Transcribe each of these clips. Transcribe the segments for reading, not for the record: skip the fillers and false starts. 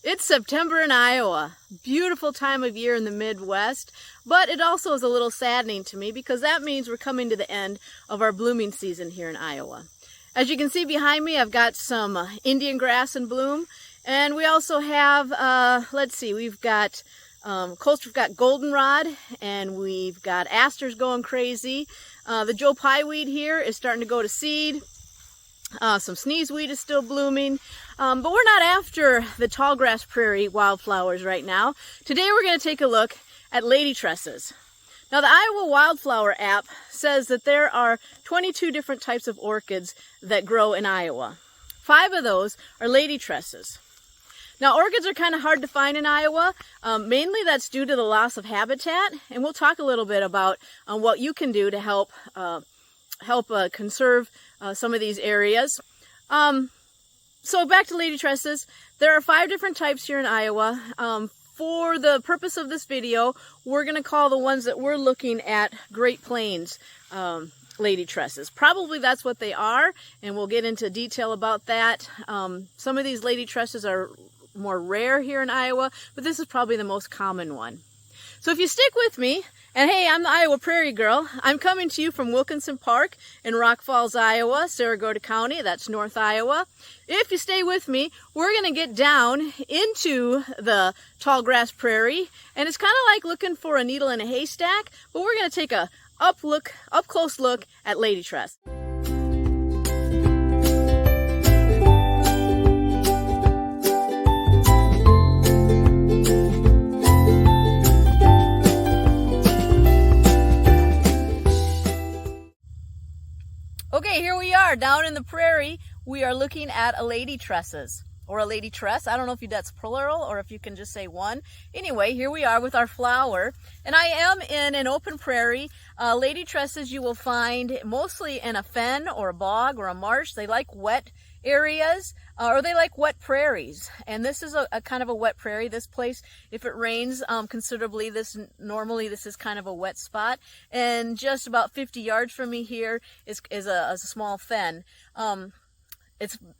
It's September in Iowa. Beautiful time of year in the Midwest, but it also is a little saddening to me because that means we're coming to the end of our blooming season here in Iowa. As you can see behind me, I've got some Indian grass in bloom, and we also have, we've got goldenrod, and we've got asters going crazy. The Joe Pye weed here is starting to go to seed. Some sneezeweed is still blooming, but we're not after the tallgrass prairie wildflowers right now. Today we're going to take a look at lady tresses. Now the Iowa Wildflower app says that there are 22 different types of orchids that grow in Iowa. 5 of those are lady tresses. Now orchids are kind of hard to find in Iowa. Mainly that's due to the loss of habitat, and we'll talk a little bit about what you can do to help conserve some of these areas. So back to lady tresses. There are 5 different types here in Iowa. For the purpose of this video, we're going to call the ones that we're looking at Great Plains lady tresses. Probably that's what they are, and we'll get into detail about that. Some of these lady tresses are more rare here in Iowa, but this is probably the most common one. So if you stick with me, and hey, I'm the Iowa Prairie Girl. I'm coming to you from Wilkinson Park in Rock Falls, Iowa, Saragota County. That's North Iowa. If you stay with me, we're going to get down into the tallgrass prairie, and it's kind of like looking for a needle in a haystack, but we're going to take a up close look at lady tress. Okay, here we are down in the prairie. We are looking at a lady tresses, or a lady tress. I don't know if that's plural or if you can just say one. Anyway, here we are with our flower, and I am in an open prairie. Lady tresses you will find mostly in a fen or a bog or a marsh. They like wet areas, or they like wet prairies, and this is a kind of a wet prairie. This place, if it rains considerably, normally this is kind of a wet spot, and just about 50 yards from me here is a small fen.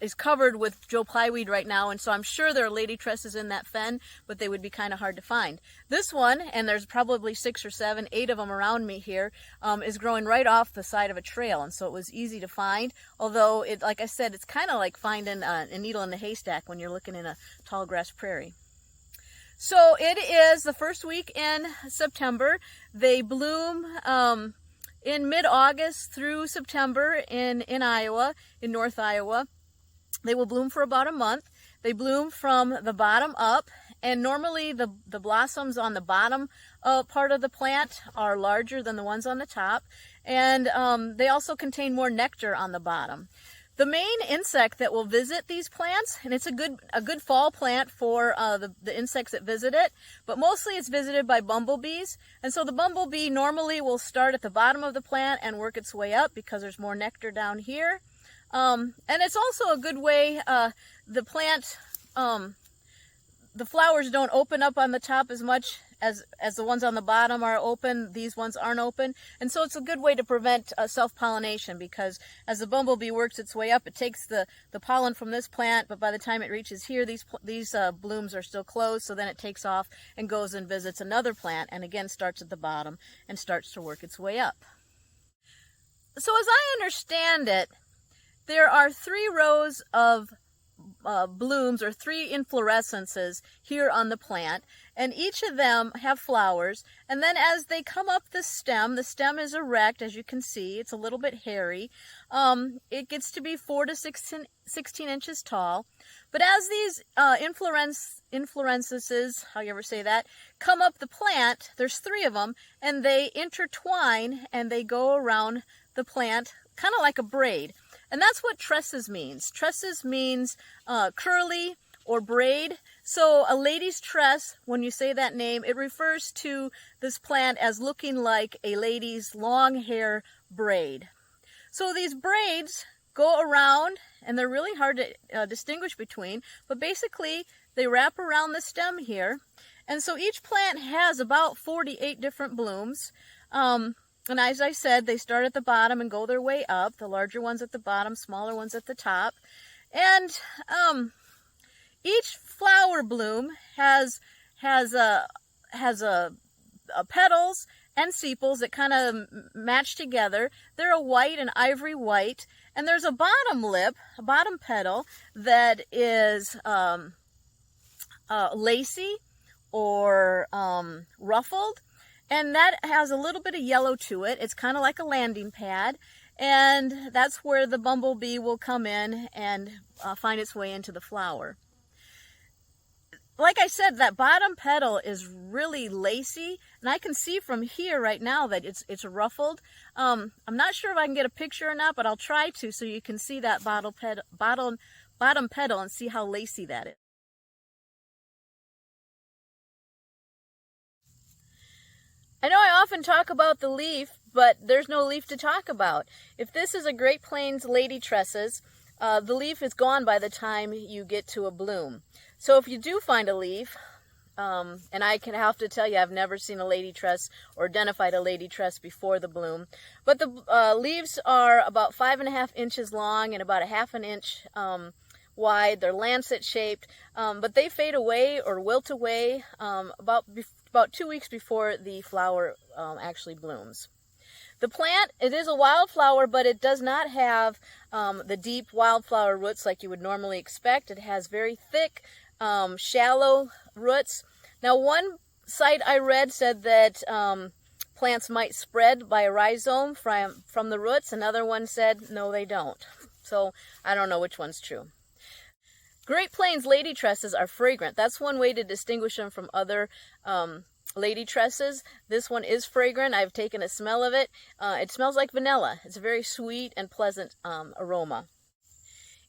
It's covered with Joe Pye weed right now, and so I'm sure there are lady tresses in that fen, but they would be kind of hard to find. This one, and there's probably 6 or 7, 8 of them around me here, is growing right off the side of a trail, and so it was easy to find. Although, like I said, it's kind of like finding a needle in the haystack when you're looking in a tall grass prairie. So it is the first week in September. They bloom in mid-August through September in Iowa, in North Iowa. They will bloom for about a month. They bloom from the bottom up, and normally the blossoms on the bottom part of the plant are larger than the ones on the top, and they also contain more nectar on the bottom. The main insect that will visit these plants, and it's a good fall plant for the insects that visit it, but mostly it's visited by bumblebees. And so the bumblebee normally will start at the bottom of the plant and work its way up because there's more nectar down here. And it's also a good way, the plant, the flowers don't open up on the top as much as the ones on the bottom are open. These ones aren't open, and so it's a good way to prevent self-pollination, because as the bumblebee works its way up, it takes the pollen from this plant, but by the time it reaches here, these blooms are still closed, so then it takes off and goes and visits another plant, and again starts at the bottom and starts to work its way up. So as I understand it, there are 3 rows of blooms, or 3 inflorescences here on the plant, and each of them have flowers. And then as they come up the stem is erect, as you can see. It's a little bit hairy. It gets to be 4 to 16 inches tall. But as these inflorescences, how you ever say that, come up the plant, there's 3 of them, and they intertwine and they go around the plant kind of like a braid. And that's what tresses means. Tresses means curly or braid. So a lady's tress, when you say that name, it refers to this plant as looking like a lady's long hair braid. So these braids go around, and they're really hard to distinguish between, but basically they wrap around the stem here. And so each plant has about 48 different blooms. And as I said, they start at the bottom and go their way up. The larger ones at the bottom, smaller ones at the top. And Each flower bloom has a petals and sepals that kind of match together. They're a white and ivory white, and there's a bottom lip, a bottom petal that is lacy or ruffled, and that has a little bit of yellow to it. It's kind of like a landing pad, and that's where the bumblebee will come in and find its way into the flower. Like I said, that bottom petal is really lacy, and I can see from here right now that it's ruffled. I'm not sure if I can get a picture or not, but I'll try to so you can see that bottom petal and see how lacy that is. I know I often talk about the leaf, but there's no leaf to talk about. If this is a Great Plains lady tresses, the leaf is gone by the time you get to a bloom. So if you do find a leaf, and I can have to tell you I've never seen a lady tress or identified a lady tress before the bloom, but the leaves are about 5.5 inches long and about 1/2 inch wide. They're lancet shaped, but they fade away or wilt away about 2 weeks before the flower actually blooms. The plant, it is a wildflower, but it does not have the deep wildflower roots like you would normally expect. It has very thick, shallow roots. Now, one site I read said that plants might spread by a rhizome from the roots. Another one said, no, they don't. So I don't know which one's true. Great Plains lady tresses are fragrant. That's one way to distinguish them from other lady tresses. This one is fragrant. I've taken a smell of it. It smells like vanilla. It's a very sweet and pleasant aroma.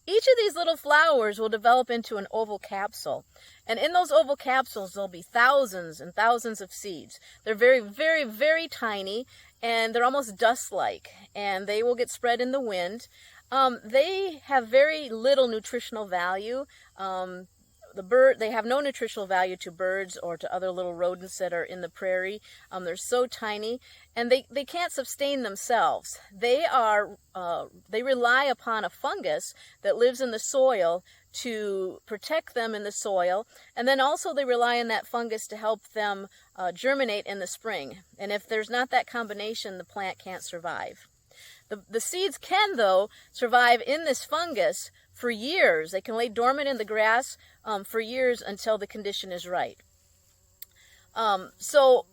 Each of these little flowers will develop into an oval capsule. And in those oval capsules, there'll be thousands and thousands of seeds. They're very, very, very tiny, and they're almost dust-like. And they will get spread in the wind. They have very little nutritional value. They have no nutritional value to birds or to other little rodents that are in the prairie. They're so tiny, and they can't sustain themselves. They rely upon a fungus that lives in the soil to protect them in the soil, and then also they rely on that fungus to help them germinate in the spring. And if there's not that combination, the plant can't survive. The seeds can, though, survive in this fungus for years. They can lay dormant in the grass for years until the condition is right. So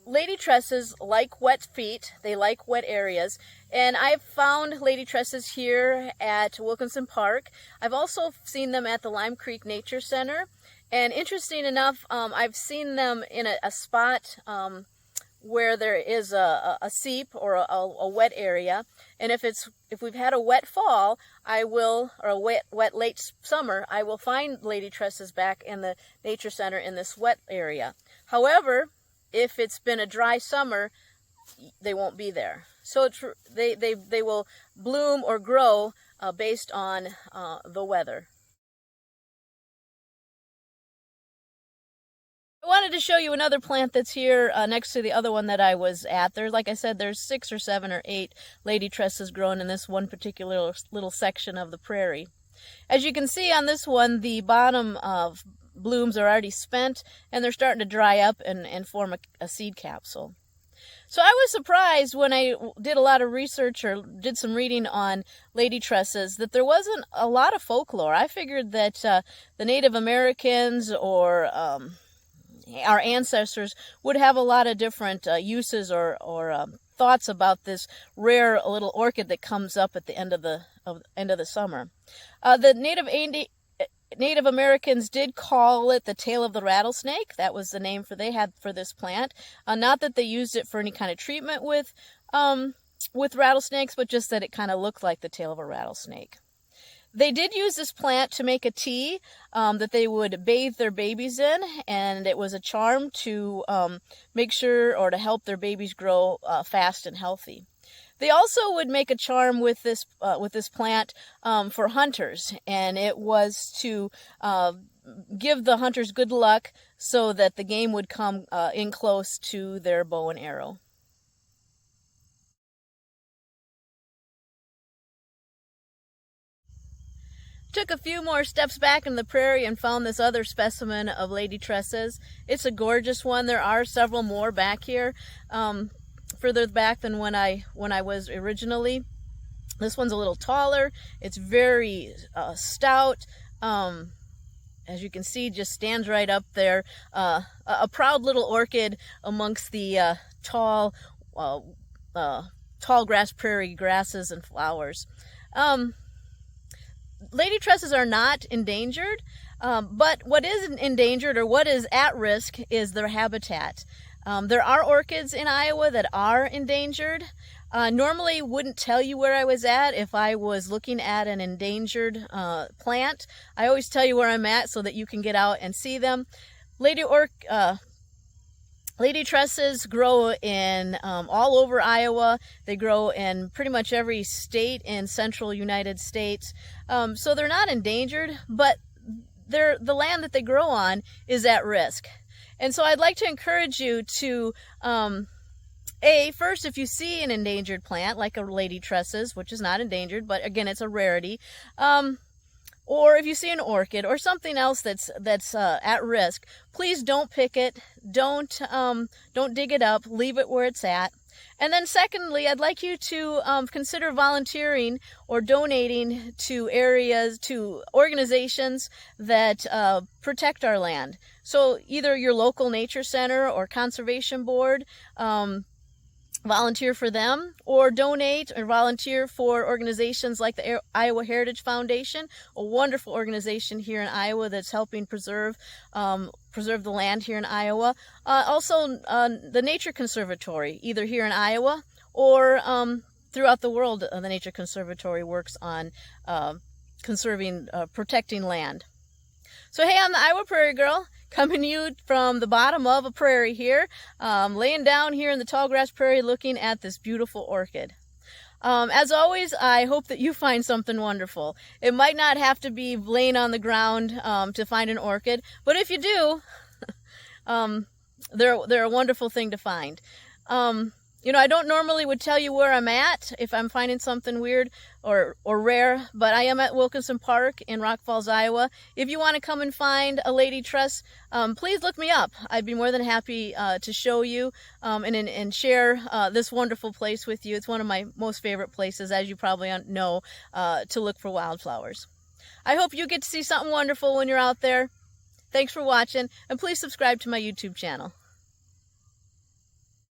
lady tresses like wet feet. They like wet areas. And I've found lady tresses here at Wilkinson Park. I've also seen them at the Lime Creek Nature Center. And interesting enough, I've seen them in a spot where there is a seep or a wet area, and if we've had a wet fall, or a wet late summer, I will find lady tresses back in the nature center in this wet area. However, if it's been a dry summer, they won't be there. So they will bloom or grow based on the weather. I wanted to show you another plant that's here next to the other one that I was at. There's, like I said, there's 6 or 7 or 8 lady tresses growing in this one particular little section of the prairie. As you can see on this one, the bottom blooms are already spent, and they're starting to dry up and form a seed capsule. So I was surprised when I did a lot of research or did some reading on lady tresses that there wasn't a lot of folklore. I figured that the Native Americans or our ancestors would have a lot of different uses or thoughts about this rare little orchid that comes up at the end of the summer. The Native Americans did call it the tail of the rattlesnake. That was the name they had for this plant. Not that they used it for any kind of treatment with rattlesnakes, but just that it kind of looked like the tail of a rattlesnake. They did use this plant to make a tea that they would bathe their babies in, and it was a charm to make sure or to help their babies grow fast and healthy. They also would make a charm with this plant for hunters, and it was to give the hunters good luck so that the game would come in close to their bow and arrow. Took a few more steps back in the prairie and found this other specimen of lady tresses. It's a gorgeous one. There are several more back here, further back than when I was originally. This one's a little taller. It's very stout. As you can see, just stands right up there. A proud little orchid amongst the tall grass prairie grasses and flowers. Lady tresses are not endangered, but what is endangered or what is at risk is their habitat. There are orchids in Iowa that are endangered. Normally wouldn't tell you where I was at if I was looking at an endangered plant. I always tell you where I'm at so that you can get out and see them. Lady tresses grow in all over Iowa. They grow in pretty much every state in central United States. So they're not endangered, but the land that they grow on is at risk. And so I'd like to encourage you to, first, if you see an endangered plant, like a lady tresses, which is not endangered, but again, it's a rarity, or if you see an orchid or something else that's at risk, please don't pick it, don't dig it up, leave it where it's at. And then secondly, I'd like you to consider volunteering or donating to organizations that protect our land. So either your local nature center or conservation board, volunteer for them, or donate or volunteer for organizations like the Iowa Heritage Foundation, a wonderful organization here in Iowa that's helping preserve the land here in Iowa. Also, the Nature Conservatory, either here in Iowa or throughout the world. The Nature Conservatory works on protecting land. So hey, I'm the Iowa Prairie Girl, coming to you from the bottom of a prairie here, laying down here in the tall grass prairie looking at this beautiful orchid. As always, I hope that you find something wonderful. It might not have to be laying on the ground to find an orchid, but if you do, they're a wonderful thing to find. You know, I don't normally would tell you where I'm at if I'm finding something weird or rare, but I am at Wilkinson Park in Rock Falls, Iowa. If you want to come and find a lady tress, please look me up. I'd be more than happy to show you and share this wonderful place with you. It's one of my most favorite places, as you probably know, to look for wildflowers. I hope you get to see something wonderful when you're out there. Thanks for watching, and please subscribe to my YouTube channel.